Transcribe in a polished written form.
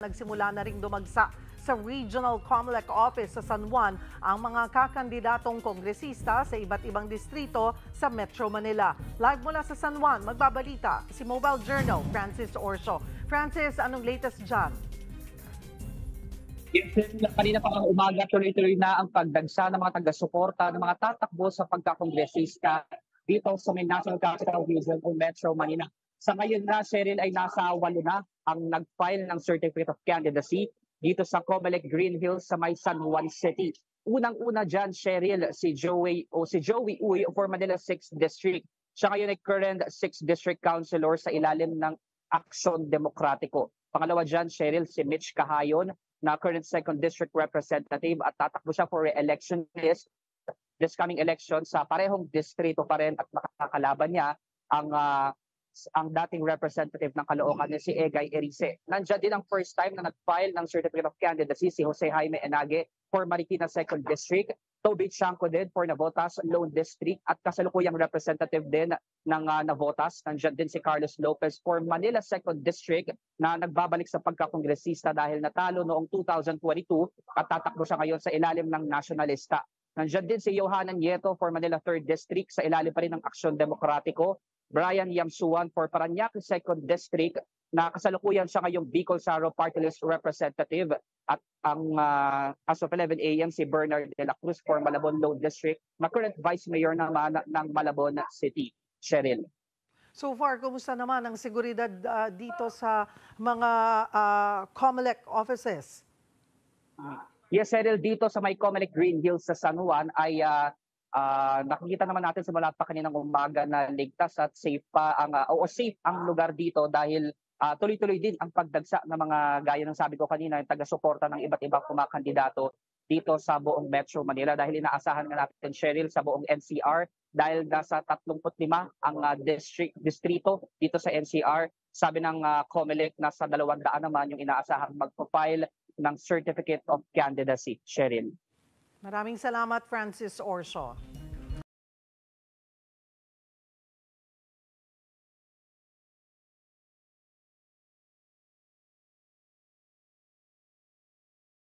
Nagsimula na ring dumagsa sa Regional COMELEC Office sa San Juan ang mga kakandidatong kongresista sa iba't ibang distrito sa Metro Manila. Live mula sa San Juan, magbabalita si Mobile Journal Francis Orso. Francis, anong latest dyan? Kanina pa ang umaga, tuloy-tuloy na ang pagdagsa ng mga taga-suporta ng mga tatakbo sa pagkakongresista dito sa may National Capital Region o Metro Manila. Sa ngayon na, Cheryl, ay nasa 8 na ang nag-file ng Certificate of Candidacy dito sa COMELEC Green Hills sa may San Juan City. Unang-una dyan, Cheryl, si Joey Uy for Manila 6th District. Siya ngayon ay current 6th District Councilor sa ilalim ng Aksyon Demokratiko. Pangalawa dyan, Cheryl, si Mitch Kahayon na current 2nd District Representative at tatakbo siya for re-election this coming election sa parehong distrito pa rin at makakalaban niya ang dating representative ng Caloocan na si Egay Erice. Nandiyan din ang first time na nag-file ng Certificate of Candidacy si Jose Jaime Enage for Marikina 2nd District, Toby Chanco din for Navotas Lone District at kasalukuyang representative din ng Navotas. Nandiyan din si Carlos Lopez for Manila 2nd District na nagbabalik sa pagkakongresista dahil natalo noong 2022 at tatakbo siya ngayon sa ilalim ng nasyonalista. Nandiyan din si Johanan Nieto for Manila 3rd District sa ilalim pa rin ng Aksyon Demokratiko. Brian Yamsuan for Parañaque 2nd District na kasalukuyan siya ngayong Bicol Saro Party List Representative at ang as of 11 a.m. si Bernard de la Cruz for Malabon Lone District na current Vice Mayor ng Malabon City. Cheryl. So far, kumusta naman ang seguridad dito sa mga COMELEC offices? Yes, Cheryl, dito sa may COMELEC Green Hills sa San Juan ay nakikita naman natin simula pa kaninang umaga na ligtas at safe pa safe ang lugar dito dahil tuloy-tuloy din ang pagdagsa ng mga gaya ng sabi ko kanina, yung taga-suporta ng iba't ibang kumakandidato dito sa buong Metro Manila dahil inaasahan nga natin, Cheryl, sa buong NCR dahil nasa 35 ang distrito dito sa NCR. Sabi ng COMELEC nasa 200 naman yung inaasahang magpo-file ng Certificate of Candidacy, Cheryl. Maraming salamat, Francis Orso.